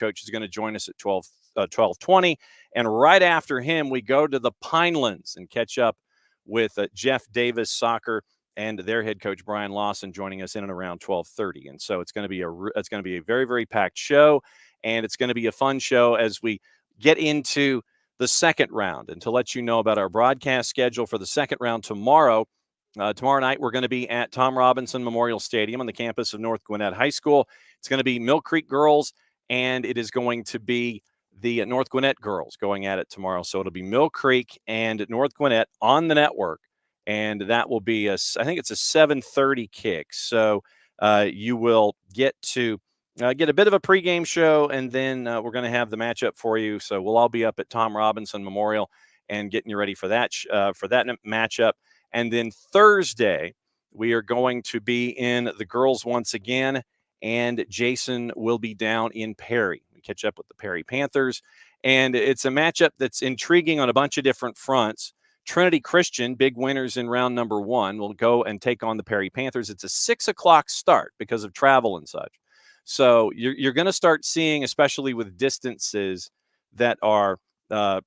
coach, is going to join us at 12:20. And right after him, we go to the Pinelands and catch up with Jeff Davis Soccer and their head coach Brian Lawson joining us in and around 12:30. And so it's going to be a very, very packed show, and it's going to be a fun show as we get into the second round. And to let you know about our broadcast schedule for the second round tomorrow night, we're going to be at Tom Robinson Memorial Stadium on the campus of North Gwinnett High School. It's going to be Mill Creek girls, and it is going to be the North Gwinnett girls going at it tomorrow. So it'll be Mill Creek and North Gwinnett on the network, and that will be I think it's a 7:30 kick. So you will get to get a bit of a pregame show, and then we're going to have the matchup for you. So we'll all be up at Tom Robinson Memorial and getting you ready for that matchup. And then Thursday, we are going to be in the girls once again, and Jason will be down in Perry. We catch up with the Perry Panthers, and it's a matchup that's intriguing on a bunch of different fronts. Trinity Christian, big winners in round number 1, will go and take on the Perry Panthers. It's a 6 o'clock start because of travel and such. So you're going to start seeing, especially with distances that are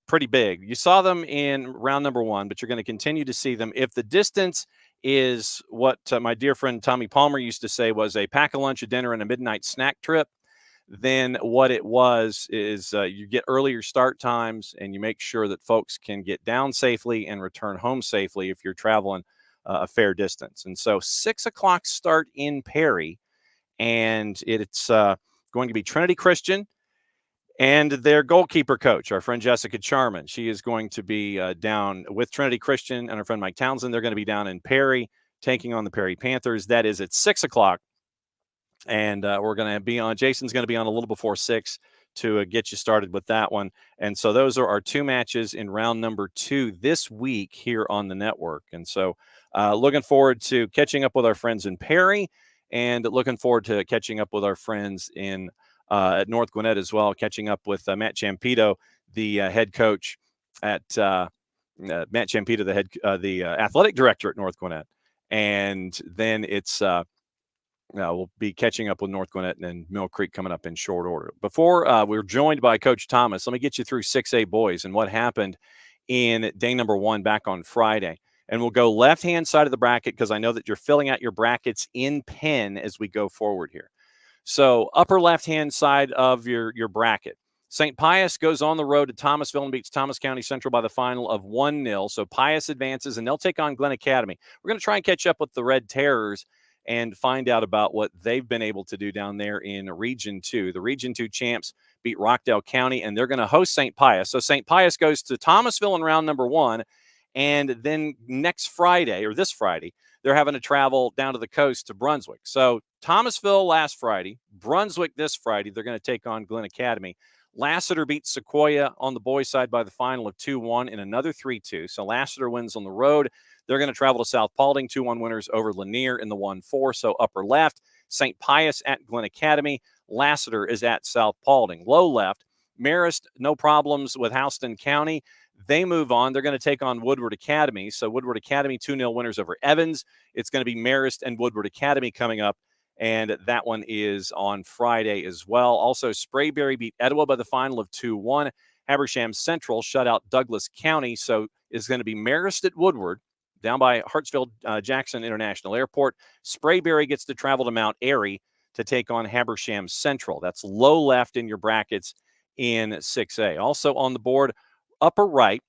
pretty big. You saw them in round number 1, but you're going to continue to see them. If the distance is what my dear friend Tommy Palmer used to say was a pack a lunch, a dinner, and a midnight snack trip, then what it was is you get earlier start times, and you make sure that folks can get down safely and return home safely if you're traveling a fair distance. And so 6 o'clock start in Perry, and it's going to be Trinity Christian and their goalkeeper coach, our friend Jessica Charman. She is going to be down with Trinity Christian and our friend Mike Townsend. They're going to be down in Perry taking on the Perry Panthers. That is at 6 o'clock. And we're going to be on, Jason's going to be on a little before 6 to get you started with that one. And so those are our 2 matches in round number 2 this week here on the network. And so looking forward to catching up with our friends in Perry, and looking forward to catching up with our friends in at North Gwinnett as well, catching up with Matt Champito, the head coach at Matt Champito, the athletic director at North Gwinnett. And then it's we'll be catching up with North Gwinnett and Mill Creek coming up in short order. Before we're joined by Coach Thomas, let me get you through 6A boys and what happened in day number 1 back on Friday. And we'll go left-hand side of the bracket because I know that you're filling out your brackets in pen as we go forward here. So upper left-hand side of your bracket. St. Pius goes on the road to Thomasville and beats Thomas County Central by the final of 1-0. So Pius advances, and they'll take on Glen Academy. We're going to try and catch up with the Red Terrors and find out about what they've been able to do down there in Region 2. The Region 2 champs beat Rockdale County, and they're going to host St. Pius. So St. Pius goes to Thomasville in round number 1, and then this Friday, they're having to travel down to the coast to Brunswick. So Thomasville last Friday, Brunswick this Friday, they're going to take on Glen Academy. Lassiter beats Sequoia on the boys' side by the final of 2-1 in another 3-2. So Lassiter wins on the road. They're going to travel to South Paulding, 2-1 winners over Lanier in the 1-4. So upper left, St. Pius at Glen Academy. Lassiter is at South Paulding. Low left, Marist, no problems with Houston County. They move on. They're going to take on Woodward Academy. So Woodward Academy, 2-0 winners over Evans. It's going to be Marist and Woodward Academy coming up, and that one is on Friday as well. Also, Sprayberry beat Etowah by the final of 2-1. Habersham Central shut out Douglas County. So it's going to be Marist at Woodward down by Hartsfield-Jackson International Airport. Sprayberry gets to travel to Mount Airy to take on Habersham Central. That's low left in your brackets in 6A. Also on the board, upper right,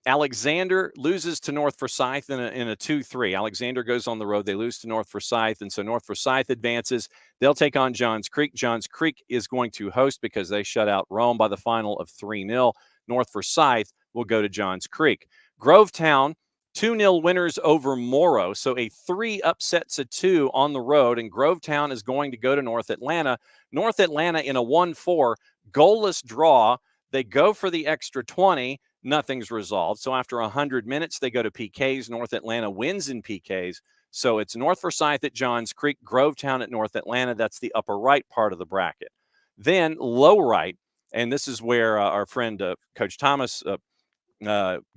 Alexander loses to North Forsyth in a 2-3. Alexander goes on the road. They lose to North Forsyth, and so North Forsyth advances. They'll take on Johns Creek. Johns Creek is going to host because they shut out Rome by the final of 3-0. North Forsyth will go to Johns Creek. Grovetown, 2-0 winners over Morrow, so a 3 upsets a 2 on the road, and Grovetown is going to go to North Atlanta. North Atlanta in a 1-4, goalless draw. They go for the extra 20. Nothing's resolved. So after 100 minutes, they go to PKs. North Atlanta wins in PKs. So it's North Forsyth at Johns Creek, Grovetown at North Atlanta. That's the upper right part of the bracket. Then low right, and this is where our friend Coach Thomas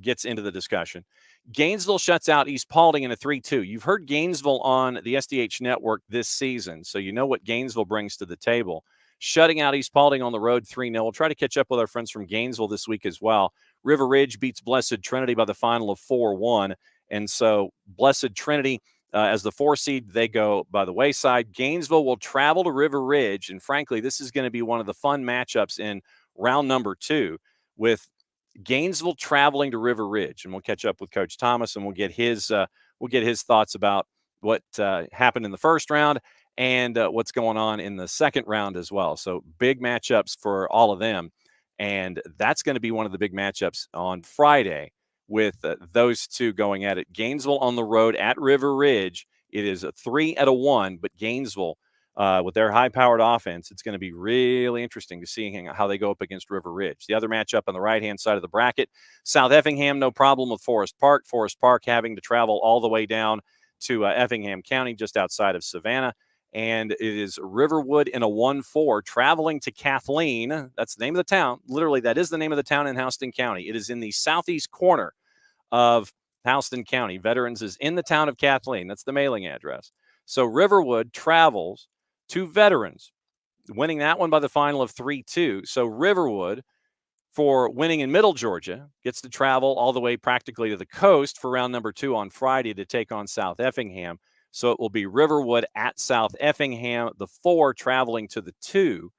gets into the discussion. Gainesville shuts out East Paulding in a 3-2. You've heard Gainesville on the SDH network this season, so you know what Gainesville brings to the table. shutting out East Paulding on the road 3-0. We'll try to catch up with our friends from Gainesville this week as well. River Ridge beats Blessed Trinity by the final of 4-1. And so Blessed Trinity, as the 4 seed, they go by the wayside. Gainesville will travel to River Ridge. And frankly, this is going to be one of the fun matchups in round number 2 with Gainesville traveling to River Ridge. And we'll catch up with Coach Thomas and we'll get his thoughts about what happened in the first round and what's going on in the second round as well. So big matchups for all of them. And that's going to be one of the big matchups on Friday with those two going at it. Gainesville on the road at River Ridge. It is a 3-1, but Gainesville, with their high-powered offense, it's going to be really interesting to see how they go up against River Ridge. The other matchup on the right-hand side of the bracket, South Effingham, no problem with Forest Park. Forest Park having to travel all the way down to Effingham County, just outside of Savannah. And it is Riverwood in a 1-4 traveling to Kathleen. That's the name of the town. Literally, that is the name of the town in Houston County. It is in the southeast corner of Houston County. Veterans is in the town of Kathleen. That's the mailing address. So Riverwood travels to Veterans, winning that one by the final of 3-2. So Riverwood, for winning in Middle Georgia, gets to travel all the way practically to the coast for round number 2 on Friday to take on South Effingham. So it will be Riverwood at South Effingham, the 4 traveling to the 2,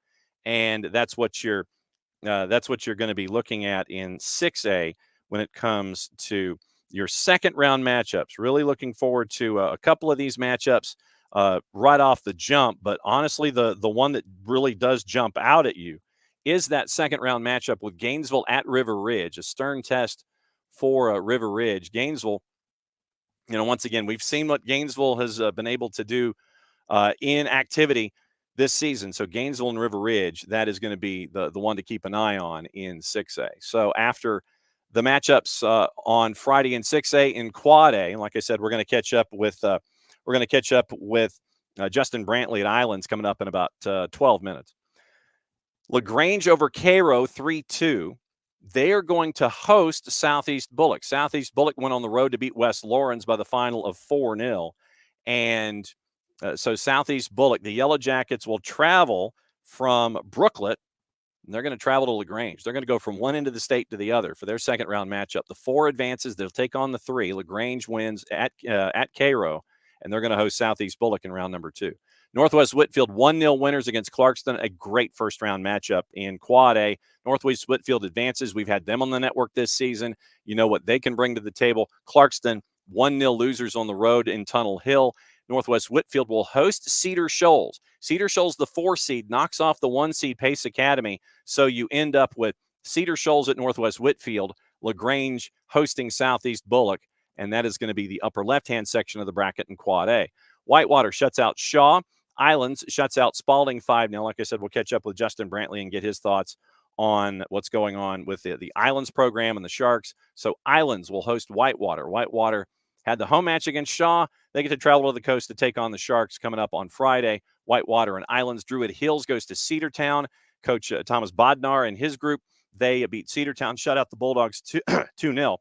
and that's what you're going to be looking at in 6A when it comes to your second round matchups. Really looking forward to a couple of these matchups right off the jump. But honestly, the one that really does jump out at you is that second round matchup with Gainesville at River Ridge, a stern test for River Ridge. Gainesville, once again, we've seen what Gainesville has been able to do in activity this season. So Gainesville and River Ridge, that is going to be the one to keep an eye on in 6A. So after the matchups on Friday in 6A in Quad A, and like I said, we're going to catch up with Justin Brantley at Islands coming up in about 12 minutes. LaGrange over Cairo 3-2. They are going to host Southeast Bullock. Southeast Bullock went on the road to beat West Lawrence by the final of 4-0. And so Southeast Bullock, the Yellow Jackets, will travel from Brooklet. And they're going to travel to LaGrange. They're going to go from one end of the state to the other for their second round matchup. The 4 advances. They'll take on the 3. LaGrange wins at Cairo, and they're going to host Southeast Bullock in round number 2. Northwest Whitfield 1-0 winners against Clarkston, a great first-round matchup in Quad A. Northwest Whitfield advances. We've had them on the network this season. You know what they can bring to the table. Clarkston 1-0 losers on the road in Tunnel Hill. Northwest Whitfield will host Cedar Shoals. Cedar Shoals, the 4 seed, knocks off the 1 seed Pace Academy. So you end up with Cedar Shoals at Northwest Whitfield, LaGrange hosting Southeast Bullock, and that is going to be the upper left-hand section of the bracket in Quad A. Whitewater shuts out Shaw. Islands shuts out Spalding 5-0. Like I said, we'll catch up with Justin Brantley and get his thoughts on what's going on with the Islands program and the Sharks. So Islands will host Whitewater. Whitewater had the home match against Shaw. They get to travel to the coast to take on the Sharks coming up on Friday. Whitewater and Islands. Druid Hills goes to Cedartown. Coach Thomas Bodnar and his group, they beat Cedartown, shut out the Bulldogs 2-0.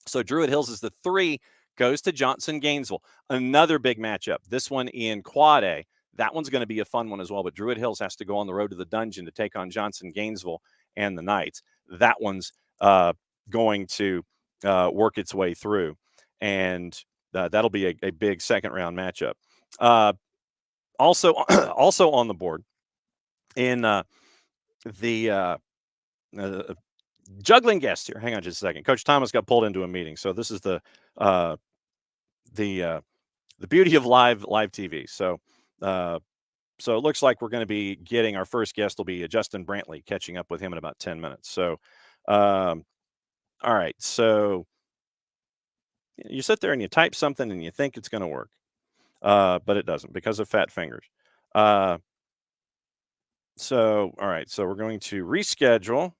So Druid Hills is the 3, goes to Johnson Gainesville. Another big matchup. This one in Quad A. That one's going to be a fun one as well. But Druid Hills has to go on the road to the Dungeon to take on Johnson Gainesville and the Knights. That one's going to work its way through. And that'll be a big second-round matchup. Also on the board in the juggling guest here. Hang on just a second. Coach Thomas got pulled into a meeting. So this is the beauty of live TV. So it looks like we're going to be getting our first guest will be Justin Brantley, catching up with him in about 10 minutes. So, all right. So you sit there and you type something and you think it's going to work, but it doesn't because of fat fingers. So, all right. So we're going to reschedule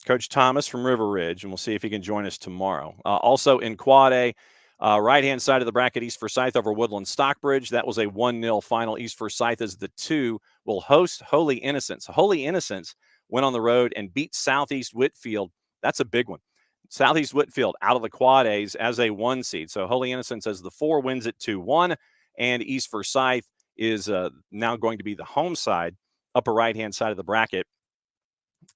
Coach Thomas from River Ridge, and we'll see if he can join us tomorrow. Also in Quad A, right-hand side of the bracket, East Forsyth over Woodland Stockbridge. That was a 1-0 final. East Forsyth as the 2 will host Holy Innocents. Holy Innocents went on the road and beat Southeast Whitfield. That's a big one. Southeast Whitfield out of the Quad A's as a 1 seed. So Holy Innocents as the 4 wins it 2-1, and East Forsyth is now going to be the home side upper right-hand side of the bracket.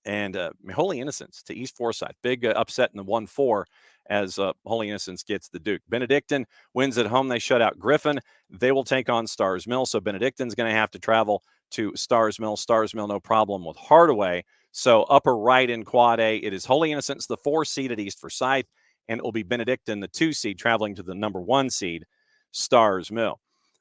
And Holy Innocents to East Forsyth. Big upset in the 1-4 as Holy Innocents gets the Duke. Benedictine wins at home. They shut out Griffin. They will take on Stars Mill. So Benedictine's going to have to travel to Stars Mill. Stars Mill, no problem with Hardaway. So upper right in Quad A, it is Holy Innocents, the 4 seed at East Forsyth, and it will be Benedictine, the 2 seed, traveling to the number 1 seed, Stars Mill.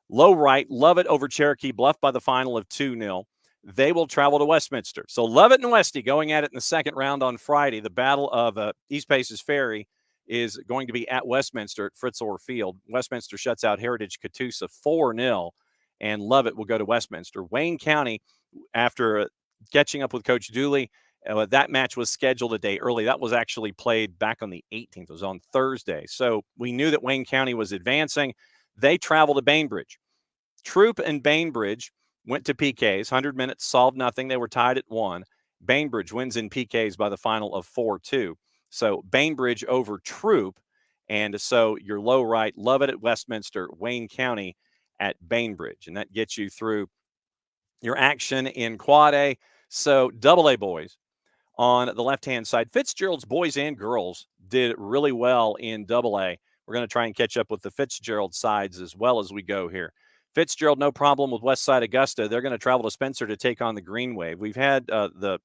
Low right, Lovett over Cherokee Bluff by the final of 2-0. They will travel to Westminster. So Lovett and Westy going at it in the second round on Friday. The battle of East Paces Ferry is going to be at Westminster at Fritz Orr Field. Westminster shuts out Heritage Catoosa 4-0, and Lovett will go to Westminster. Wayne County, after catching up with Coach Dooley, that match was scheduled a day early. That was actually played back on the 18th. It was on Thursday. So we knew that Wayne County was advancing. They travel to Bainbridge. Troop and Bainbridge went to PKs, 100 minutes, solved nothing. They were tied at 1. Bainbridge wins in PKs by the final of 4-2. So Bainbridge over Troop. And so your low right, Lovett at Westminster, Wayne County at Bainbridge. And that gets you through your action in Quad A. So double A boys on the left-hand side. Fitzgerald's boys and girls did really well in double A. We're going to try and catch up with the Fitzgerald sides as well as we go here. Fitzgerald, no problem with Westside Augusta. They're going to travel to Spencer to take on the Green Wave. We've had the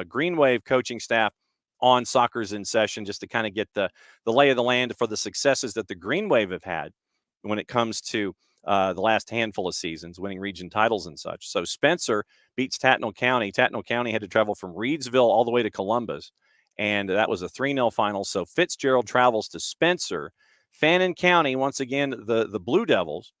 Green Wave coaching staff on Soccer's in Session just to kind of get the lay of the land for the successes that the Green Wave have had when it comes to the last handful of seasons, winning region titles and such. So Spencer beats Tattnall County. Tattnall County had to travel from Reedsville all the way to Columbus, and that was a 3-0 final. So Fitzgerald travels to Spencer. Fannin County, once again, the Blue Devils,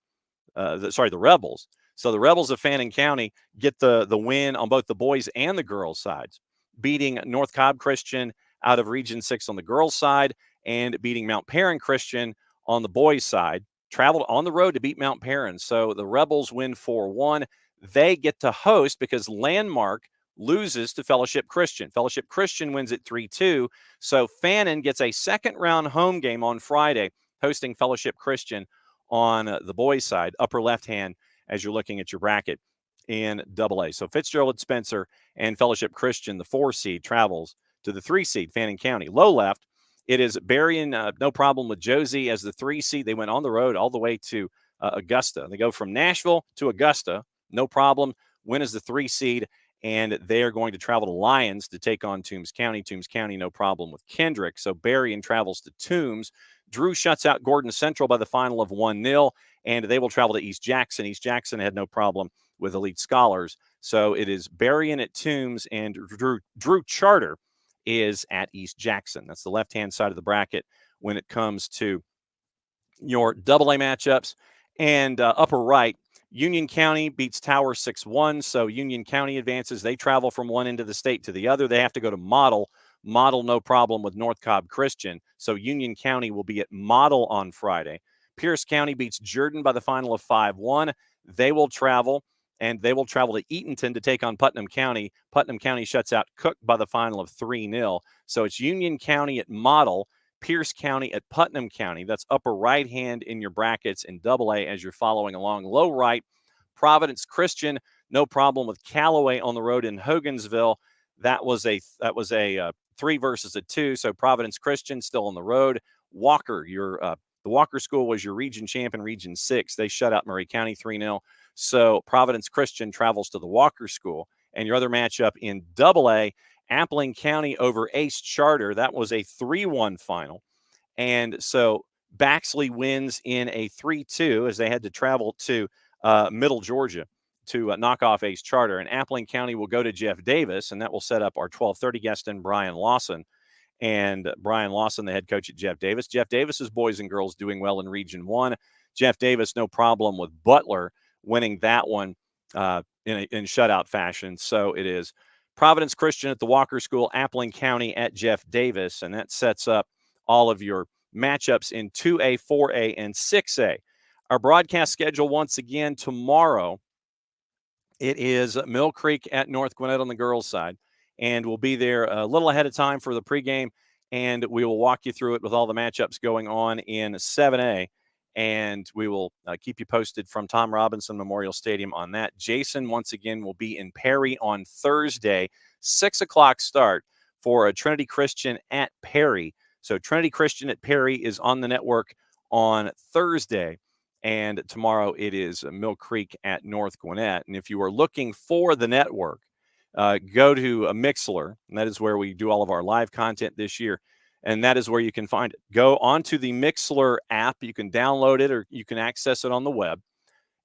the Rebels. So the Rebels of Fannin County get the win on both the boys and the girls sides, beating North Cobb Christian out of Region 6 on the girls side and beating Mount Perrin Christian on the boys side. Traveled on the road to beat Mount Perrin. So the Rebels win 4-1. They get to host because Landmark loses to Fellowship Christian. Fellowship Christian wins at 3-2. So Fannin gets a second round home game on Friday, hosting Fellowship Christian on the boys' side, upper left hand, as you're looking at your bracket in Double A. So Fitzgerald, Spencer, and Fellowship Christian, the 4 seed, travels to the 3 seed, Fannin County. Low left, it is Berrien, no problem with Josie as the 3 seed. They went on the road all the way to Augusta. They go from Nashville to Augusta, no problem. Win as the 3 seed, and they are going to travel to Lyons to take on Toombs County. Toombs County, no problem with Kendrick. So Berrien travels to Toombs. Drew shuts out Gordon Central by the final of 1-0, and they will travel to East Jackson. East Jackson had no problem with Elite Scholars. So it is Berrien at Toombs, and Drew Charter is at East Jackson. That's the left-hand side of the bracket when it comes to your double A matchups. And upper right, Union County beats Tower 6-1. So Union County advances. They travel from one end of the state to the other. They have to go to Model. Model, no problem with North Cobb Christian. So Union County will be at Model on Friday. Pierce County beats Jordan by the final of 5-1. They will travel, and they will travel to Eatonton to take on Putnam County. Putnam County shuts out Cook by the final of 3-0. So it's Union County at Model, Pierce County at Putnam County. That's upper right hand in your brackets in Double A as you're following along. Low right, Providence Christian, no problem with Callaway on the road in Hogansville. That was a 3 versus a 2. So Providence Christian still on the road. Walker, the Walker School was your region champ in Region 6. They shut out Murray County 3-0. So Providence Christian travels to the Walker School. And your other matchup in Double A, Appling County over Ace Charter. That was a 3-1 final. And so Baxley wins in a 3-2 as they had to travel to Middle Georgia to knock off Ace Charter. And Appling County will go to Jeff Davis, and that will set up our 12:30 guest in Brian Lawson. And Brian Lawson, the head coach at Jeff Davis. Jeff Davis's boys and girls doing well in Region 1. Jeff Davis, no problem with Butler winning that one in shutout fashion. So it is Providence Christian at the Walker School, Appling County at Jeff Davis, and that sets up all of your matchups in 2A, 4A, and 6A. Our broadcast schedule once again tomorrow, it is Mill Creek at North Gwinnett on the girls' side, and we'll be there a little ahead of time for the pregame, and we will walk you through it with all the matchups going on in 7A. and we will keep you posted from Tom Robinson Memorial Stadium on that. Jason, once again, will be in Perry on Thursday, 6 o'clock start for a Trinity Christian at Perry. So Trinity Christian at Perry is on the network on Thursday, and tomorrow it is Mill Creek at North Gwinnett. And if you are looking for the network, go to Mixlr, and that is where we do all of our live content this year. And that is where you can find it. Go onto the Mixlr app. You can download it or you can access it on the web.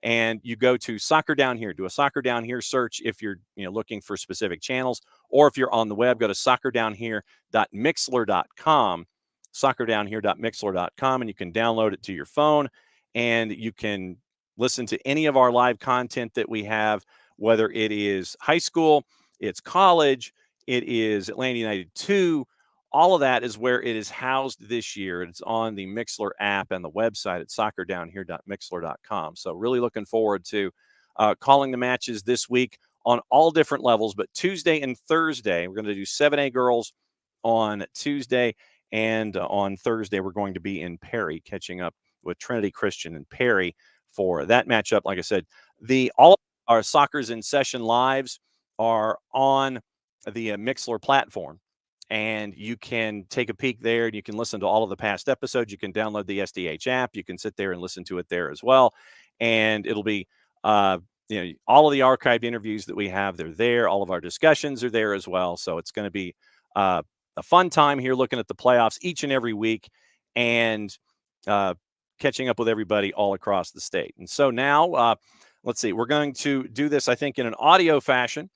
And you go to Soccer Down Here. Do a Soccer Down Here search if you're looking for specific channels. Or if you're on the web, go to soccerdownhere.mixlr.com, soccerdownhere.mixlr.com, and you can download it to your phone. And you can listen to any of our live content that we have, whether it is high school, it's college, it is Atlanta United 2, all of that is where it is housed this year. It's on the Mixlr app and the website at soccerdownhere.mixlr.com. So really looking forward to calling the matches this week on all different levels. But Tuesday and Thursday, we're going to do 7A girls on Tuesday. And on Thursday, we're going to be in Perry, catching up with Trinity Christian and Perry for that matchup. Like I said, all our Soccer's in Session lives are on the Mixlr platform. And you can take a peek there and you can listen to all of the past episodes. You can download the SDH app. You can sit there and listen to it there as well. And it'll be, all of the archived interviews that we have, they're there. All of our discussions are there as well. So it's going to be a fun time here looking at the playoffs each and every week and catching up with everybody all across the state. And so now, let's see, we're going to do this, I think, in an audio fashion.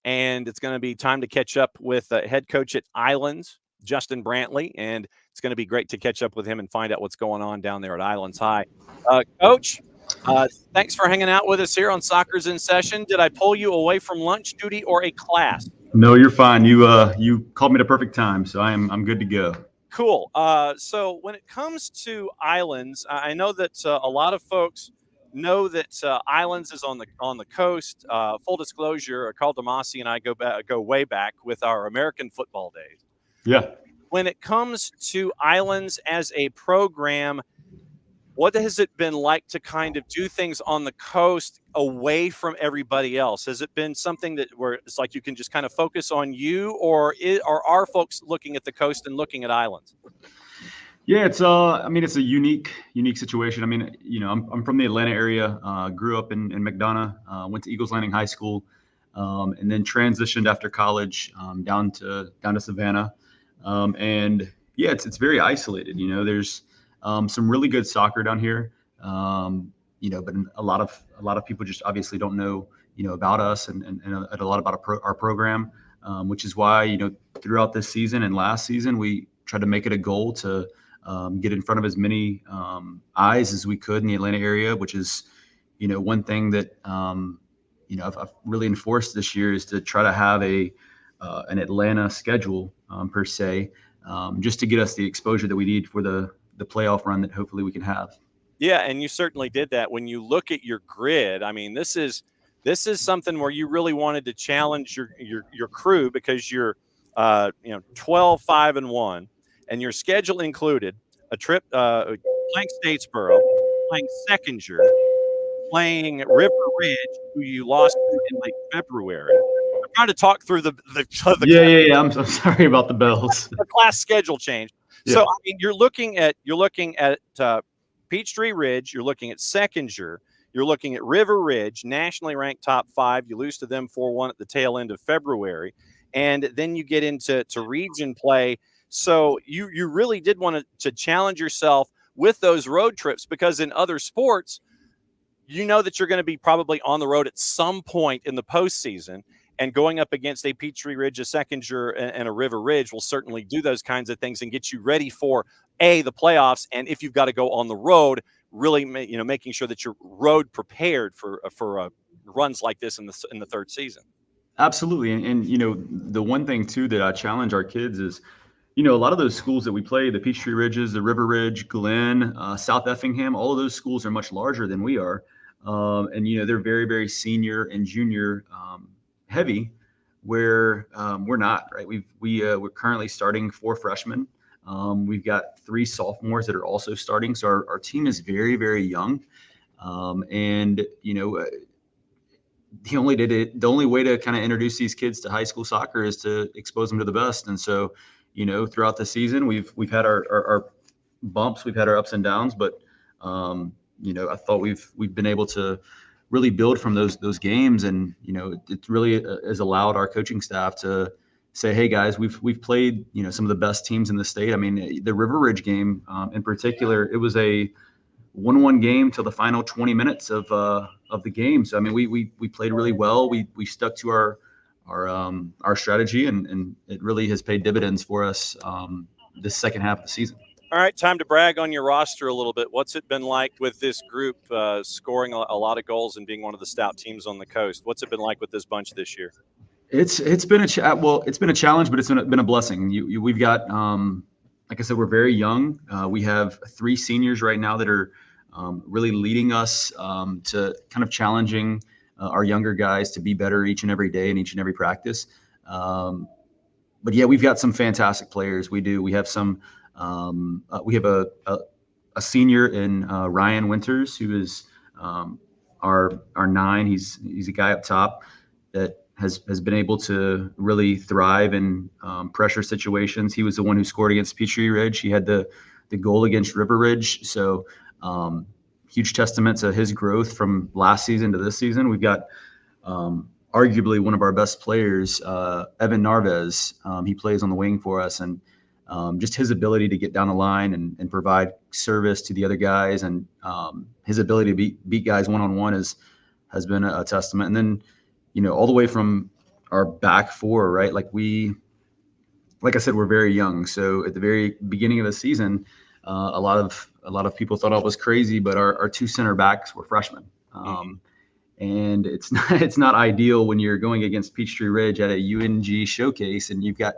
And it's going to be time to catch up with head coach at Islands, Justin Brantley. And it's going to be great to catch up with him and find out what's going on down there at Islands High. Coach, thanks for hanging out with us here on Soccer's in Session. Did I pull you away from lunch duty or a class? No, you're fine. You called me at a perfect time, so I'm good to go. Cool. So when it comes to Islands, I know that a lot of folks know that Islands is on the coast. Full disclosure, Carl Damasi and I go way back with our American football days. Yeah. When it comes to Islands as a program, what has it been like to kind of do things on the coast away from everybody else? Has it been something where it's like you can just kind of focus on you, or are folks looking at the coast and looking at Islands? Yeah, it's it's a unique situation. I mean, I'm from the Atlanta area, grew up in McDonough, went to Eagles Landing High School, and then transitioned after college down to Savannah. And yeah, it's very isolated. There's some really good soccer down here. But a lot of people just obviously don't know about us and a lot about our program, which is why throughout this season and last season we tried to make it a goal to get in front of as many eyes as we could in the Atlanta area, which is, one thing that, I've really enforced this year is to try to have an Atlanta schedule per se, just to get us the exposure that we need for the playoff run that hopefully we can have. Yeah, and you certainly did that. When you look at your grid, I mean, this is something where you really wanted to challenge your crew because you're 12-5-1. And your schedule included a trip playing Statesboro, playing Seconder, playing River Ridge, who you lost to in late February. I'm trying to talk through the Yeah. I'm sorry about the bells. The class schedule change. Yeah. So I mean, you're looking at Peachtree Ridge, you're looking at Seconder, you're looking at River Ridge, nationally ranked top 5. You lose to them 4-1 at the tail end of February, and then you get into region play. So you really did want to challenge yourself with those road trips, because in other sports, that you're going to be probably on the road at some point in the postseason, and going up against a Peachtree Ridge, a Seconder, and a River Ridge will certainly do those kinds of things and get you ready for the playoffs. And if you've got to go on the road, really, making sure that you're road prepared for runs like this in the third season. Absolutely, and the one thing too that I challenge our kids is, a lot of those schools that we play, the Peachtree Ridges, the River Ridge, Glenn, South Effingham, all of those schools are much larger than we are. And, they're very, very senior and junior heavy, where we're not, right? We're currently starting 4 freshmen. We've got 3 sophomores that are also starting. So our team is very, very young. And, the only way to kind of introduce these kids to high school soccer is to expose them to the best. And so, throughout the season, we've had our bumps, we've had our ups and downs, but I thought we've been able to really build from those games, and it really has allowed our coaching staff to say, hey guys, we've played some of the best teams in the state. I mean, the River Ridge game in particular, it was a 1-1 game till the final 20 minutes of the game. So I mean, we played really well. We stuck to our strategy, and it really has paid dividends for us this second half of the season. All right, time to brag on your roster a little bit. What's it been like with this group scoring a lot of goals and being one of the stout teams on the coast? What's it been like with this bunch this year? It's been a challenge, but it's been a blessing. We've got, like I said, we're very young. We have 3 seniors right now that are really leading us to kind of challenging our younger guys to be better each and every day and each and every practice. But yeah, we've got some fantastic players. We do. We have some. We have a senior in Ryan Winters, who is our 9. He's a guy up top that has been able to really thrive in pressure situations. He was the one who scored against Peachtree Ridge. He had the goal against River Ridge. So huge testament to his growth from last season to this season. We've got arguably one of our best players, Evan Narvez. He plays on the wing for us, and just his ability to get down the line and provide service to the other guys, and his ability to beat guys one-on-one has been a testament. And then, all the way from our back 4, right? Like I said, we're very young. So at the very beginning of the season, a lot of people thought I was crazy, but our 2 center backs were freshmen. And it's not ideal when you're going against Peachtree Ridge at a UNG showcase and you've got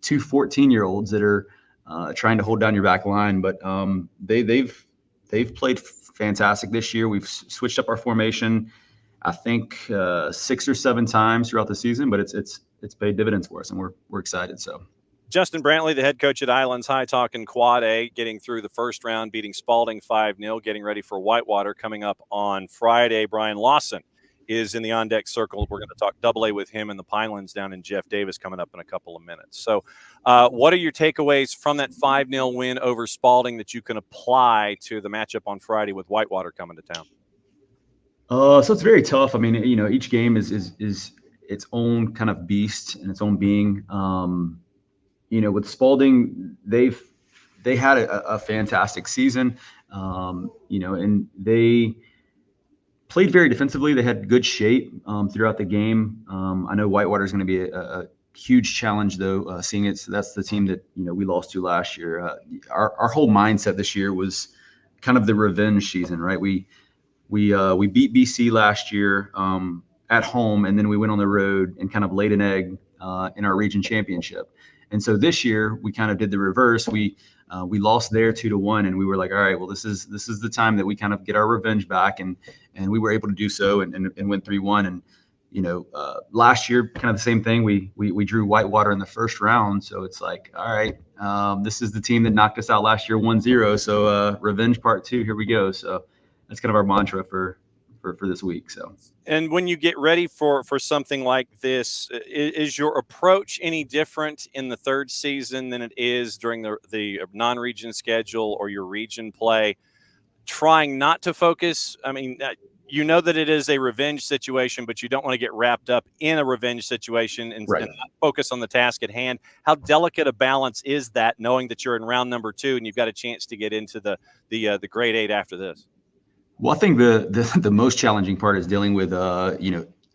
2 14-year-olds that are trying to hold down your back line. But they've played fantastic this year. We've switched up our formation, I think 6 or 7 times throughout the season, but it's paid dividends for us, and we're excited. So, Justin Brantley, the head coach at Islands High, talking Quad A, getting through the first round, beating Spalding 5-0, getting ready for Whitewater coming up on Friday. Brian Lawson is in the on-deck circle. We're going to talk Double-A with him in the Pinelands down in Jeff Davis coming up in a couple of minutes. So what are your takeaways from that 5-0 win over Spalding that you can apply to the matchup on Friday with Whitewater coming to town? So it's very tough. I mean, each game is its own kind of beast and its own being. With Spalding, they had a fantastic season, and they played very defensively. They had good shape throughout the game. I know Whitewater is going to be a huge challenge, though, seeing that's the team that we lost to last year. Our whole mindset this year was kind of the revenge season, right? We beat BC last year at home, and then we went on the road and kind of laid an egg in our region championship. And so this year we kind of did the reverse. We lost there 2-1, and we were like, all right, well, this is the time that we kind of get our revenge back, and we were able to do so and win 3-1. And last year, kind of the same thing. We drew Whitewater in the first round, so it's like, all right, this is the team that knocked us out last year 1-0. So revenge part 2, here we go. So that's kind of our mantra for this week. So, and when you get ready for something like this, is your approach any different in the third season than it is during the non-region schedule or your region play? Trying not to focus. I mean, that it is a revenge situation, but you don't want to get wrapped up in a revenge situation and not focus on the task at hand. How delicate a balance is that, knowing that you're in round number 2 and you've got a chance to get into the grade 8 after this? Well, I think the most challenging part is dealing with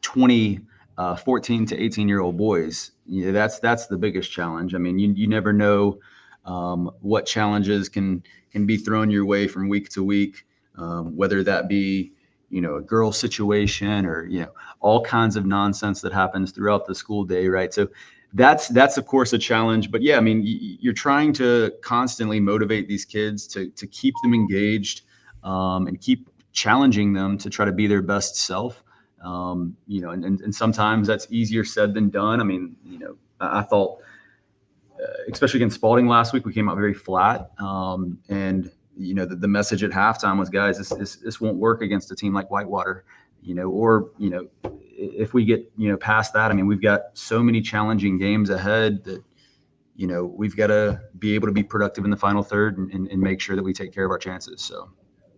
20 14 to 18-year-old boys. That's the biggest challenge. I mean, you never know what challenges can be thrown your way from week to week, whether that be a girl situation or all kinds of nonsense that happens throughout the school day, right? So that's of course a challenge. But yeah, I mean, you're trying to constantly motivate these kids to keep them engaged and keep challenging them to try to be their best self. And sometimes that's easier said than done. I mean, I thought especially against Spalding last week, we came out very flat. And the message at halftime was, guys, this won't work against a team like Whitewater, or if we get past that. I mean, we've got so many challenging games ahead that we've got to be able to be productive in the final third and make sure that we take care of our chances. So.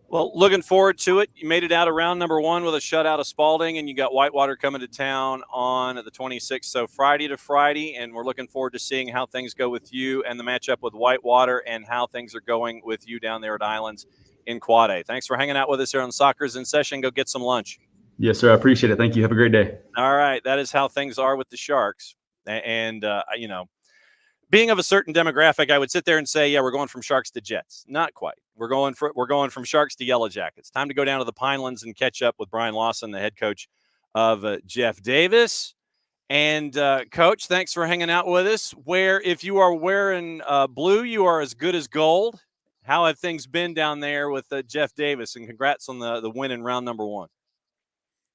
Well, looking forward to it. You made it out of round number 1 with a shutout of Spalding, and you got Whitewater coming to town on the 26th. So Friday to Friday, and we're looking forward to seeing how things go with you and the matchup with Whitewater and how things are going with you down there at Islands in Quad A. Thanks for hanging out with us here on Soccer's in Session. Go get some lunch. Yes, sir. I appreciate it. Thank you. Have a great day. All right. That is how things are with the Sharks. And being of a certain demographic, I would sit there and say, yeah, we're going from Sharks to Jets. Not quite. We're going from Sharks to Yellow Jackets. Time to go down to the Pinelands and catch up with Brian Lawson, the head coach of Jeff Davis. And Coach, thanks for hanging out with us. Where if you are wearing blue, you are as good as gold. How have things been down there with Jeff Davis? And congrats on the win in round number 1.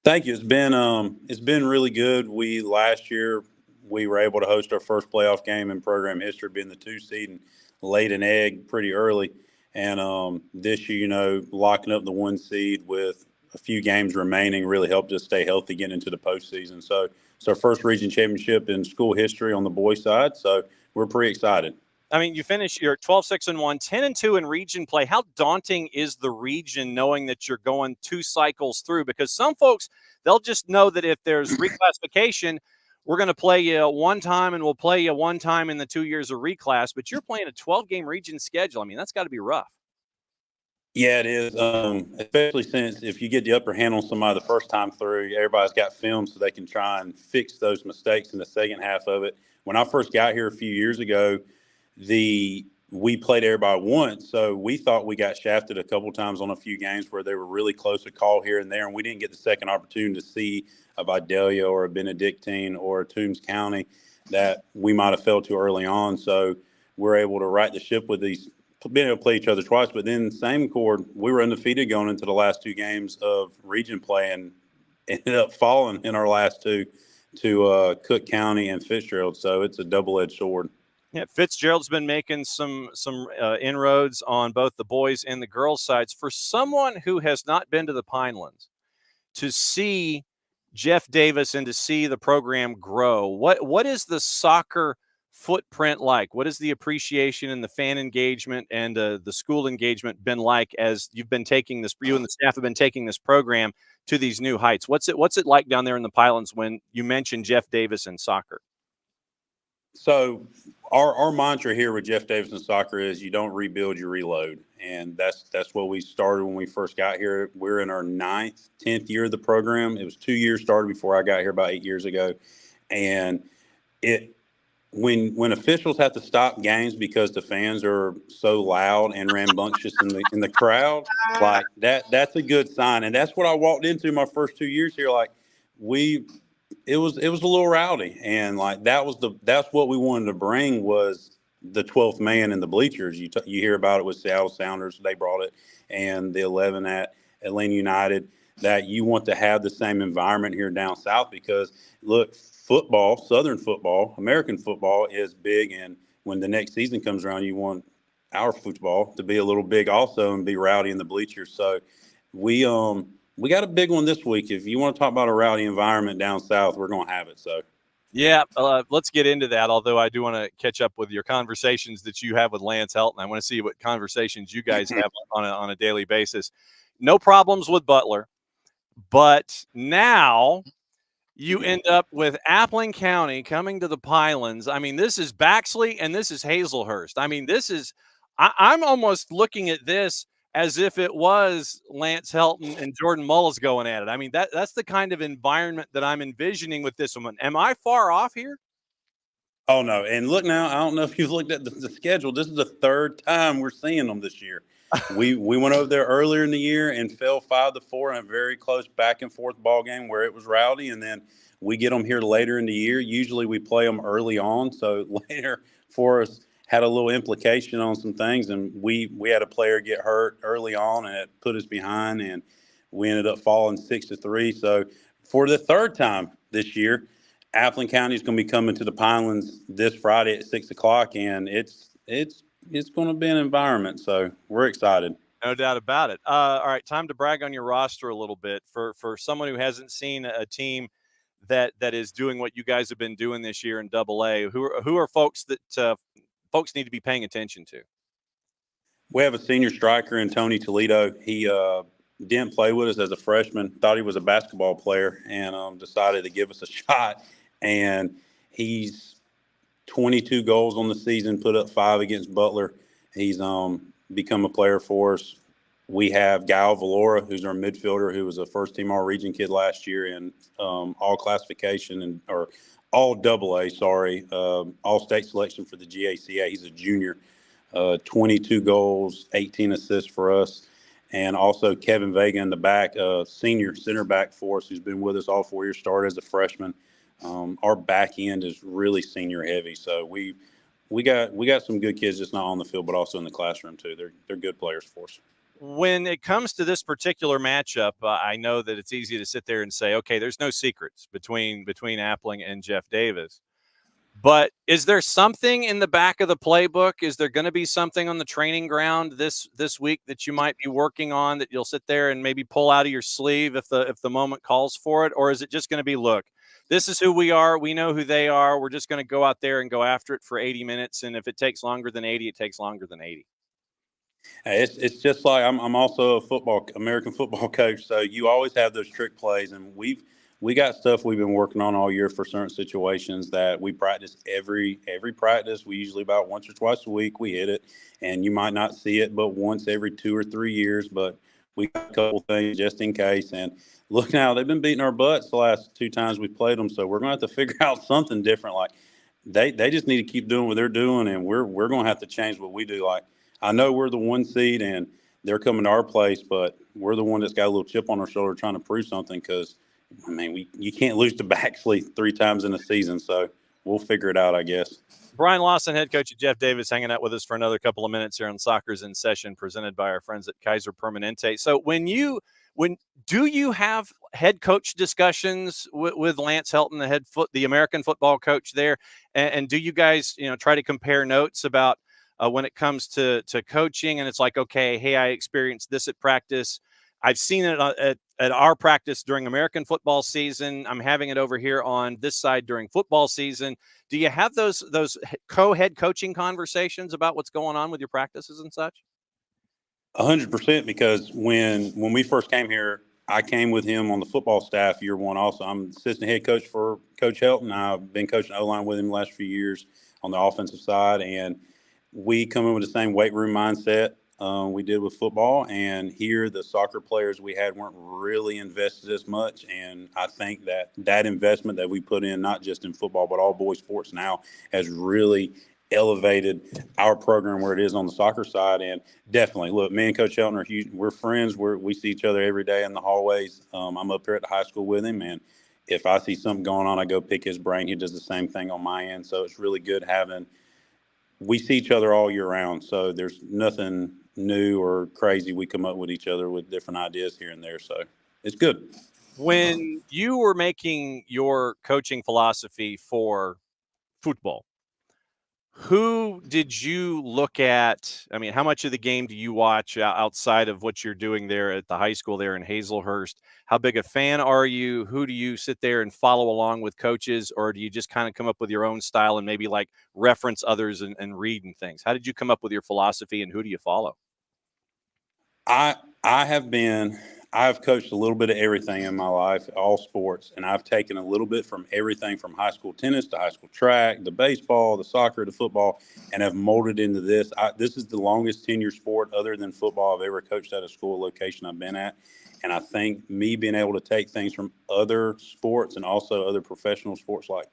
Thank you. It's been really good. Last year we were able to host our first playoff game in program history, being the 2 seed, and laid an egg pretty early. And this year, locking up the 1 seed with a few games remaining really helped us stay healthy getting into the postseason. So it's our first region championship in school history on the boys' side. So we're pretty excited. I mean, you finished your 12-6-1, 10-2 in region play. How daunting is the region knowing that you're going 2 cycles through? Because some folks, they'll just know that if there's reclassification, we're going to play you 1 time and we'll play you 1 time in the 2 years of reclass. But you're playing a 12-game region schedule. I mean, that's got to be rough. Yeah, it is, especially since if you get the upper hand on somebody the first time through, everybody's got film so they can try and fix those mistakes in the second half of it. When I first got here a few years ago, we played everybody once, so we thought we got shafted a couple times on a few games where they were really close to call here and there, and we didn't get the second opportunity to see a Vidalia or a Benedictine or a Toombs County that we might have fell to early on. So we're able to right the ship with these, being able to play each other twice. But then same chord, we were undefeated going into the last 2 games of region play and ended up falling in our last 2 to Cook County and Fitzgerald. So it's a double-edged sword. Yeah, Fitzgerald's been making some inroads on both the boys and the girls' sides. For someone who has not been to the Pinelands, to see Jeff Davis and to see the program grow, what is the soccer footprint like? What is the appreciation and the fan engagement and the school engagement been like as you've been taking this? You and the staff have been taking this program to these new heights. What's it like down there in the Pinelands when you mention Jeff Davis and soccer? So our mantra here with Jeff Davis and soccer is you don't rebuild, you reload. And that's what we started when we first got here. We're in our 9th, 10th year of the program. It was 2 years started before I got here about 8 years ago. And when officials have to stop games because the fans are so loud and rambunctious in the crowd, like that's a good sign. And that's what I walked into my first 2 years here. Like it was a little rowdy, and like that's what we wanted to bring was the 12th man in the bleachers. You hear about it with Seattle Sounders, they brought it, and the 11 at Atlanta United. That you want to have the same environment here down south because look, football, Southern football, American football is big, and when the next season comes around, you want our football to be a little big also and be rowdy in the bleachers. So we got a big one this week. If you want to talk about a rowdy environment down south, we're going to have it. So, yeah, let's get into that. Although I do want to catch up with your conversations that you have with Lance Helton. I want to see what conversations you guys have on a daily basis. No problems with Butler, but now you end up with Appling County coming to the Pinelands. I mean, this is Baxley and this is Hazelhurst. I mean, this is I'm almost looking at this as if it was Lance Helton and Jordan Mullis going at it. I mean, that's the kind of environment that I'm envisioning with this one. Am I far off here? Oh, no. And look now, I don't know if you've looked at the schedule. This is the 3rd time we're seeing them this year. We went over there earlier in the year and fell 5-4 in a very close back and forth ball game where it was rowdy. And then we get them here later in the year. Usually we play them early on. So later for us, had a little implication on some things, and we had a player get hurt early on, and it put us behind, and we ended up falling 6-3. So for the 3rd time this year, Appling County is going to be coming to the Pinelands this Friday at 6:00, and it's going to be an environment. So we're excited. No doubt about it. All right, time to brag on your roster a little bit for someone who hasn't seen a team that is doing what you guys have been doing this year in Double A. Who are folks that folks need to be paying attention to? We have a senior striker in Tony Toledo. He didn't play with us as a freshman, thought he was a basketball player, and decided to give us a shot. And he's 22 goals on the season, put up 5 against Butler. He's become a player for us. We have Gal Valora, who's our midfielder, who was a first-team All-Region kid last year in all classification or all Double-A, all-state selection for the GACA. He's a junior, 22 goals, 18 assists for us. And also Kevin Vega in the back, senior center back for us, who's been with us all 4 years, started as a freshman. Our back end is really senior heavy, so we got some good kids, just not on the field, but also in the classroom too. They're good players for us. When it comes to this particular matchup, I know that it's easy to sit there and say, okay, there's no secrets between Appling and Jeff Davis. But is there something in the back of the playbook? Is there going to be something on the training ground this week that you might be working on that you'll sit there and maybe pull out of your sleeve if the moment calls for it? Or is it just going to be, look, this is who we are. We know who they are. We're just going to go out there and go after it for 80 minutes. And if it takes longer than 80, it takes longer than 80. It's just like I'm also a American football coach, so you always have those trick plays, and we got stuff we've been working on all year for certain situations that we practice every practice. We usually about once or twice a week we hit it, and you might not see it but once every 2 or 3 years, but we got a couple things just in case. And look now, they've been beating our butts the last 2 times we played them, so we're going to have to figure out something different. Like they just need to keep doing what they're doing, and we're going to have to change what we do. Like, I know we're the 1 seed and they're coming to our place, but we're the one that's got a little chip on our shoulder trying to prove something because, I mean, you can't lose to Baxley 3 times in a season, so we'll figure it out, I guess. Brian Lawson, head coach of Jeff Davis, hanging out with us for another couple of minutes here on Soccer's in Session, presented by our friends at Kaiser Permanente. So do you have head coach discussions with Lance Helton, the American football coach there, and do you guys try to compare notes about when it comes to coaching? And it's like, okay, hey, I experienced this at practice. I've seen it at our practice during American football season. I'm having it over here on this side during football season. Do you have those co-head coaching conversations about what's going on with your practices and such? 100%, because when we first came here, I came with him on the football staff year 1 also. I'm assistant head coach for Coach Helton. I've been coaching O-line with him the last few years on the offensive side, and we come in with the same weight room mindset we did with football. And here, the soccer players we had weren't really invested as much. And I think that investment that we put in, not just in football, but all boys sports now, has really elevated our program where it is on the soccer side. And definitely, look, me and Coach Helton we're friends. We see each other every day in the hallways. I'm up here at the high school with him, and if I see something going on, I go pick his brain. He does the same thing on my end. So it's really good we see each other all year round, so there's nothing new or crazy. We come up with each other with different ideas here and there, so it's good. When you were making your coaching philosophy for football, who did you look at? I mean, how much of the game do you watch outside of what you're doing there at the high school there in Hazelhurst? How big a fan are you? Who do you sit there and follow along with coaches, or do you just kind of come up with your own style and maybe like reference others and read and things? How did you come up with your philosophy, and who do you follow? I've coached a little bit of everything in my life, all sports, and I've taken a little bit from everything from high school tennis to high school track, the baseball, the soccer, the football, and have molded into this. This is the longest tenure sport other than football I've ever coached at a school location I've been at. And I think me being able to take things from other sports and also other professional sports, like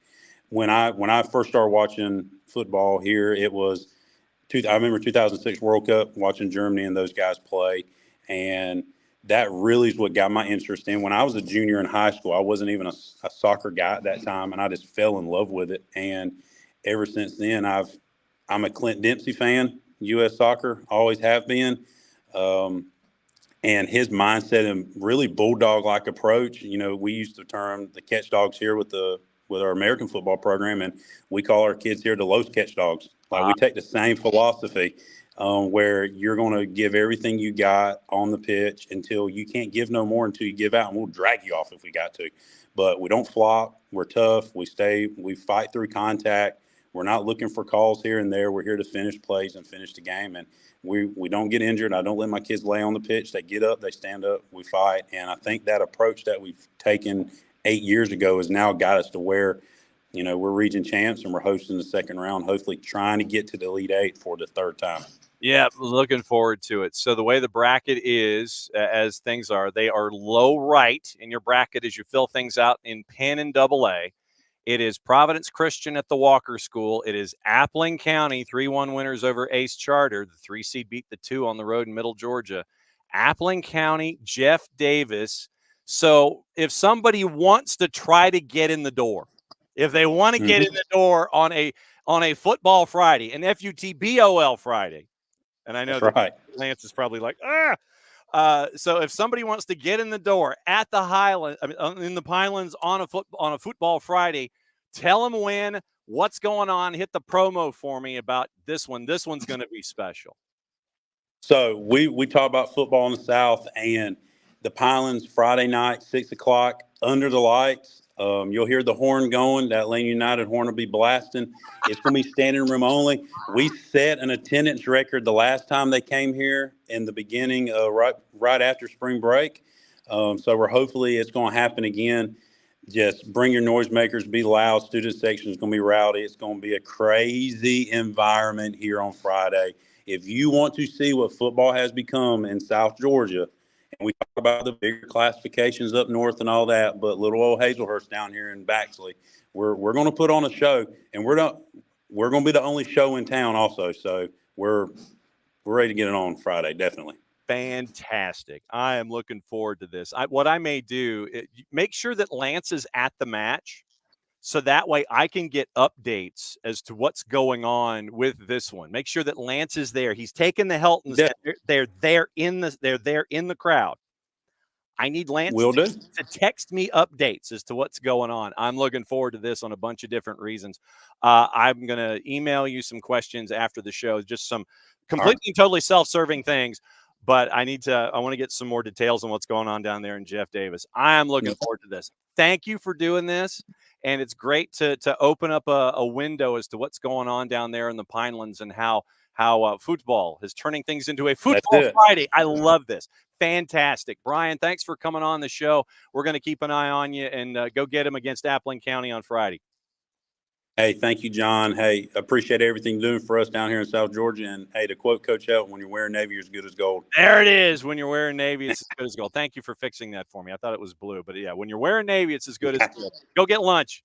when I first started watching football here, I remember 2006 World Cup, watching Germany and those guys play, and that really is what got my interest in. When I was a junior in high school, I wasn't even a soccer guy at that time, and I just fell in love with it. And ever since then, I'm a Clint Dempsey fan, U.S. Soccer, always have been. And his mindset and really bulldog-like approach. We used to term the catch dogs here with the with our American football program, and we call our kids here the Los Catch Dogs. Like we take the same philosophy, where you're going to give everything you got on the pitch until you can't give no more until you give out, and we'll drag you off if we got to. But we don't flop. We're tough. We fight through contact. We're not looking for calls here and there. We're here to finish plays and finish the game. And we don't get injured. I don't let my kids lay on the pitch. They get up, they stand up, we fight. And I think that approach that we've taken 8 years ago has now got us to where, we're region champs and we're hosting the second round, hopefully trying to get to the Elite Eight for the third time. Yeah, looking forward to it. So the way the bracket is, as things are, they are low right in your bracket as you fill things out in Penn and AA. It is Providence Christian at the Walker School. It is Appling County, 3-1 winners over Ace Charter. The 3 seed beat the 2 on the road in Middle Georgia. Appling County, Jeff Davis. So if somebody wants to try to get in the door, if they want to get in the door on a football Friday, an FUTBOL Friday, and I know that Lance is probably like, so if somebody wants to get in the door at the Highlands, in the Pinelands on a football Friday, tell them when, what's going on. Hit the promo for me about this one. This one's going to be special. So we talk about football in the South, and the Pinelands Friday night, 6:00 under the lights. You'll hear the horn going. That Lane United horn will be blasting. It's going to be standing room only. We set an attendance record the last time they came here in the beginning, right after spring break. So hopefully it's going to happen again. Just bring your noisemakers, be loud. Student section is going to be rowdy. It's going to be a crazy environment here on Friday. If you want to see what football has become in South Georgia, and we talk about the bigger classifications up north and all that, but little old Hazelhurst down here in Baxley, we're going to put on a show, and we're going to be the only show in town also. So we're ready to get it on Friday, definitely. Fantastic. I am looking forward to this. What I may do, make sure that Lance is at the match, so that way I can get updates as to what's going on with this one. Make sure that Lance is there. He's taking the Heltons. Yeah. They're in the crowd. I need Lance to text me updates as to what's going on. I'm looking forward to this on a bunch of different reasons. I'm going to email you some questions after the show, just some completely, totally self-serving things. But I want to get some more details on what's going on down there in Jeff Davis. I am looking forward to this. Thank you for doing this. And it's great to open up a window as to what's going on down there in the Pinelands and how football is turning things into a football Friday. I love this. Fantastic. Brian, thanks for coming on the show. We're going to keep an eye on you and go get him against Appling County on Friday. Hey, thank you, John. Hey, appreciate everything you're doing for us down here in South Georgia. And, hey, to quote Coach Helton, when you're wearing Navy, you're as good as gold. There it is. When you're wearing Navy, it's as good as gold. Thank you for fixing that for me. I thought it was blue. But, yeah, when you're wearing Navy, it's as good as gold. Go get lunch.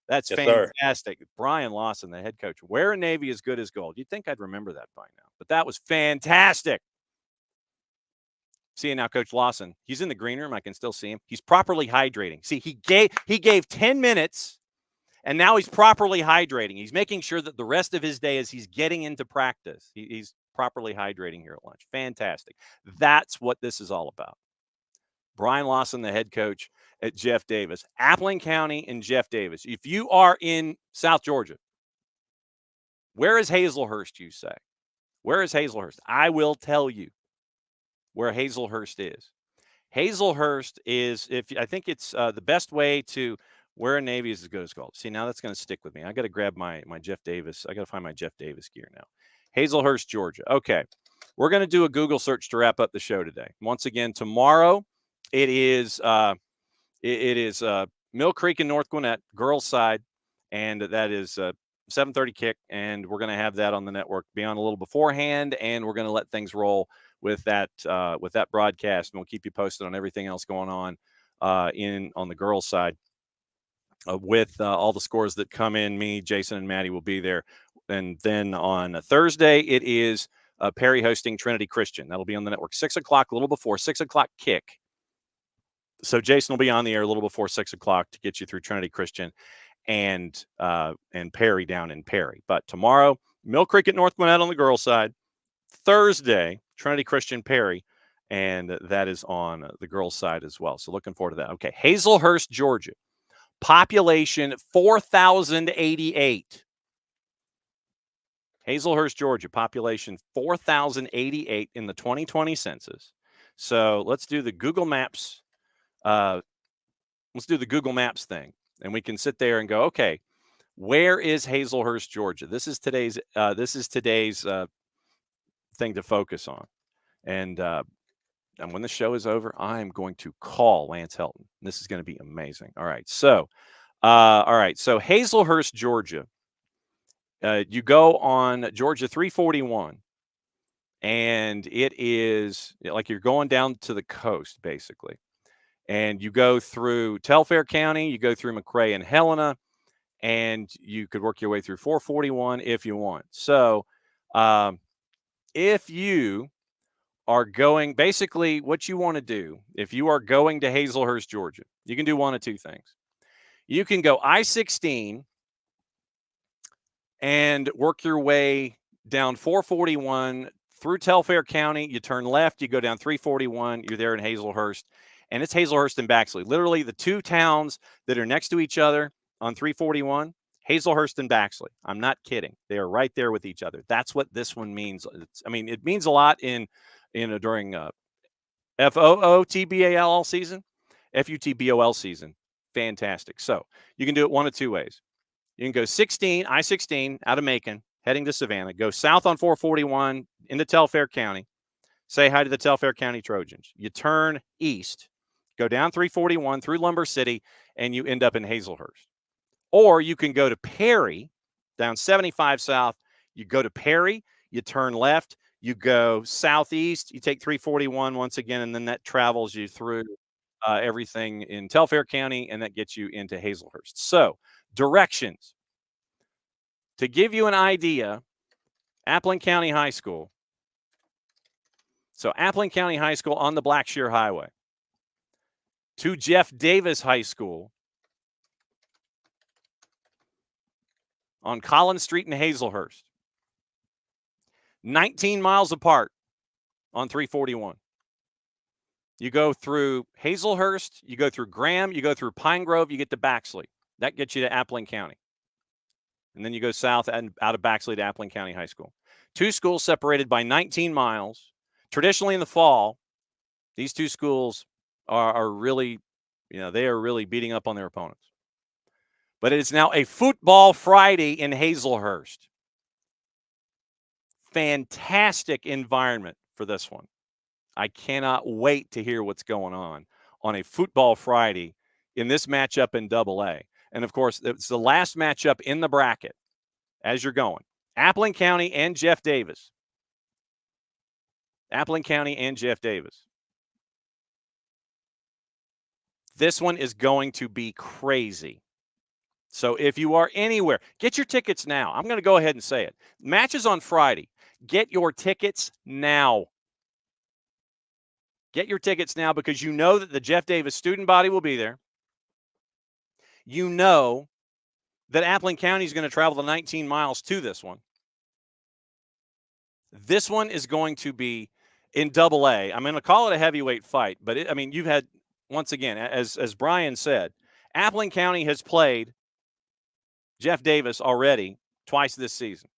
That's fantastic. Sir. Brian Lawson, the head coach. Wearing Navy is good as gold. You'd think I'd remember that by now. But that was fantastic. See you now, Coach Lawson. He's in the green room. I can still see him. He's properly hydrating. See, he gave 10 minutes. And now he's properly hydrating. He's making sure that the rest of his day, as he's getting into practice, he's properly hydrating here at lunch. Fantastic. That's what this is all about. Brian Lawson, the head coach at Jeff Davis. Appling County and Jeff Davis. If you are in South Georgia, where is Hazelhurst, you say? Where is Hazelhurst? I will tell you where Hazelhurst is. Hazelhurst is, I think it's the best way to wear a Navy is as good as gold. See, now that's going to stick with me. I got to grab my Jeff Davis. I got to find my Jeff Davis gear now. Hazelhurst, Georgia. Okay. We're going to do a Google search to wrap up the show today. Once again, tomorrow it is Mill Creek and North Gwinnett girls side, and that is 7:30 kick, and we're going to have that on the network. Be on a little beforehand, and we're going to let things roll with that broadcast, and we'll keep you posted on everything else going on on the girls side. With all the scores that come in, me, Jason, and Maddie will be there. And then on Thursday, it is Perry hosting Trinity Christian. That'll be on the network 6 o'clock, a little before 6 o'clock kick. So Jason will be on the air a little before 6 o'clock to get you through Trinity Christian and Perry down in Perry. But tomorrow, Mill Creek at North Gwinnett on the girls' side. Thursday, Trinity Christian Perry, and that is on the girls' side as well. So looking forward to that. Okay, Hazelhurst, Georgia. Population 4,088. Hazelhurst, Georgia, population 4,088 in the 2020 census. So let's do the Google Maps. Let's do the Google Maps thing, and we can sit there and go, okay, where is Hazelhurst, Georgia? This is today's thing to focus on. And when the show is over, I'm going to call Lance Helton. This is going to be amazing. All right, so Hazelhurst, Georgia. You go on Georgia 341, and it is like you're going down to the coast, basically. And you go through Telfair County, you go through McRae and Helena, and you could work your way through 441 if you want. So if you are going, basically what you want to do, if you are going to Hazelhurst, Georgia, you can do one of two things. You can go I-16 and work your way down 441 through Telfair County. You turn left, you go down 341, you're there in Hazelhurst. And it's Hazelhurst and Baxley. Literally the two towns that are next to each other on 341, Hazelhurst and Baxley. I'm not kidding. They are right there with each other. That's what this one means. It means a lot during FOOTBAL season, FUTBOL season. Fantastic. So you can do it one of two ways. You can go I-16 out of Macon, heading to Savannah, go south on 441 into Telfair County, say hi to the Telfair County Trojans. You turn east, go down 341 through Lumber City, and you end up in Hazelhurst. Or you can go to Perry, down 75 south. You go to Perry, you turn left, you go southeast, you take 341 once again, and then that travels you through everything in Telfair County, and that gets you into Hazelhurst. So, directions. To give you an idea, Appling County High School. So, Appling County High School on the Blackshear Highway. To Jeff Davis High School on Collins Street in Hazelhurst. 19 miles apart on 341. You go through Hazelhurst, you go through Graham, you go through Pine Grove, you get to Baxley. That gets you to Appling County. And then you go south and out of Baxley to Appling County High School. Two schools separated by 19 miles. Traditionally in the fall, these two schools are really, they are really beating up on their opponents. But it is now a football Friday in Hazelhurst. Fantastic environment for this one. I cannot wait to hear what's going on a football Friday in this matchup in AA. And, of course, it's the last matchup in the bracket as you're going. Appling County and Jeff Davis. Appling County and Jeff Davis. This one is going to be crazy. So if you are anywhere, get your tickets now. I'm going to go ahead and say it. Matches on Friday. Get your tickets now. Get your tickets now because you know that the Jeff Davis student body will be there. You know that Appling County is going to travel the 19 miles to this one. This one is going to be in AA. I'm going to call it a heavyweight fight, but you've had, once again, as Brian said, Appling County has played Jeff Davis already twice this season.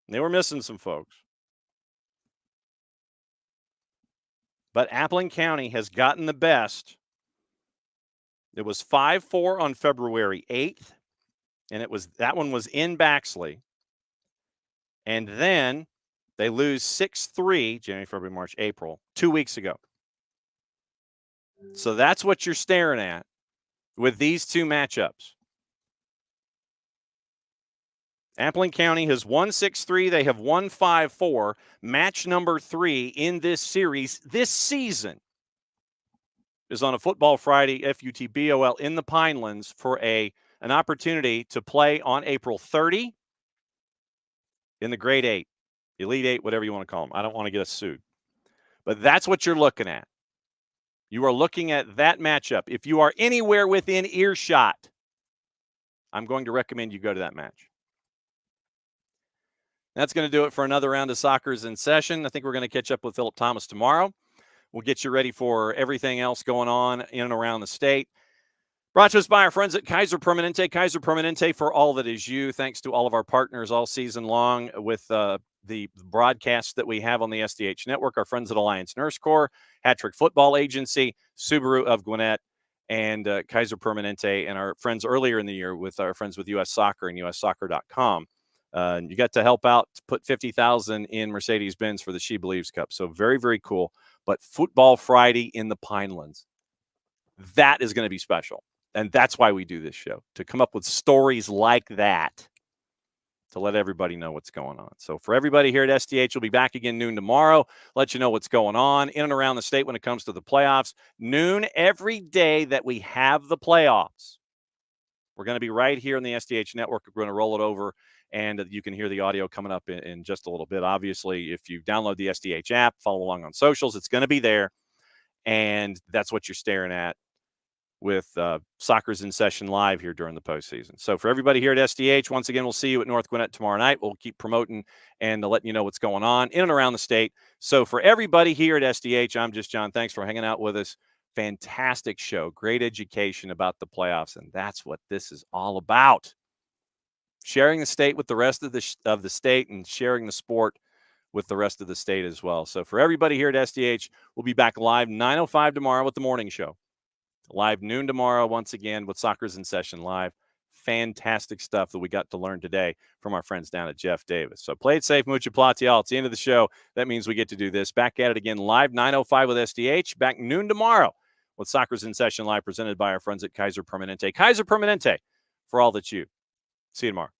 They were missing some folks. But Appling County has gotten the best. It was 5-4 on February 8th, and that one was in Baxley. And then they lose 6-3, January, February, March, April, 2 weeks ago. So that's what you're staring at with these two matchups. Appling County has won 6-3. They have won 5-4. Match number 3 in this series this season is on a football Friday, FUTBOL in the Pinelands for an opportunity to play on April 30 in the Grade 8, Elite 8, whatever you want to call them. I don't want to get us sued. But that's what you're looking at. You are looking at that matchup. If you are anywhere within earshot, I'm going to recommend you go to that match. That's going to do it for another round of Soccer's in Session. I think we're going to catch up with Philip Thomas tomorrow. We'll get you ready for everything else going on in and around the state. Brought to us by our friends at Kaiser Permanente. Kaiser Permanente for all that is you. Thanks to all of our partners all season long with the broadcasts that we have on the SDH Network. Our friends at Alliance Nurse Corps, Hattrick Football Agency, Subaru of Gwinnett, and Kaiser Permanente, and our friends earlier in the year with our friends with U.S. Soccer and USsoccer.com. You got to help out to put $50,000 in Mercedes-Benz for the She Believes Cup. So very, very cool. But Football Friday in the Pinelands, that is going to be special. And that's why we do this show, to come up with stories like that, to let everybody know what's going on. So for everybody here at SDH, we'll be back again noon tomorrow, let you know what's going on in and around the state when it comes to the playoffs. Noon every day that we have the playoffs. We're going to be right here on the SDH Network. We're going to roll it over, and you can hear the audio coming up in just a little bit. Obviously, if you download the SDH app, follow along on socials, it's going to be there, and that's what you're staring at with Soccer's in Session live here during the postseason. So for everybody here at SDH, once again, we'll see you at North Gwinnett tomorrow night. We'll keep promoting and letting you know what's going on in and around the state. So for everybody here at SDH, I'm just John. Thanks for hanging out with us. Fantastic show. Great education about the playoffs, and that's what this is all about. Sharing the state with the rest of the state and sharing the sport with the rest of the state as well. So for everybody here at SDH, we'll be back live 9:05 tomorrow with the morning show. Live noon tomorrow, once again, with Soccer's in Session Live. Fantastic stuff that we got to learn today from our friends down at Jeff Davis. So play it safe, mucha platial. It's the end of the show. That means we get to do this. Back at it again live, 9:05 with SDH. Back noon tomorrow with Soccer's in Session Live, presented by our friends at Kaiser Permanente. Kaiser Permanente, for all that you. See you tomorrow.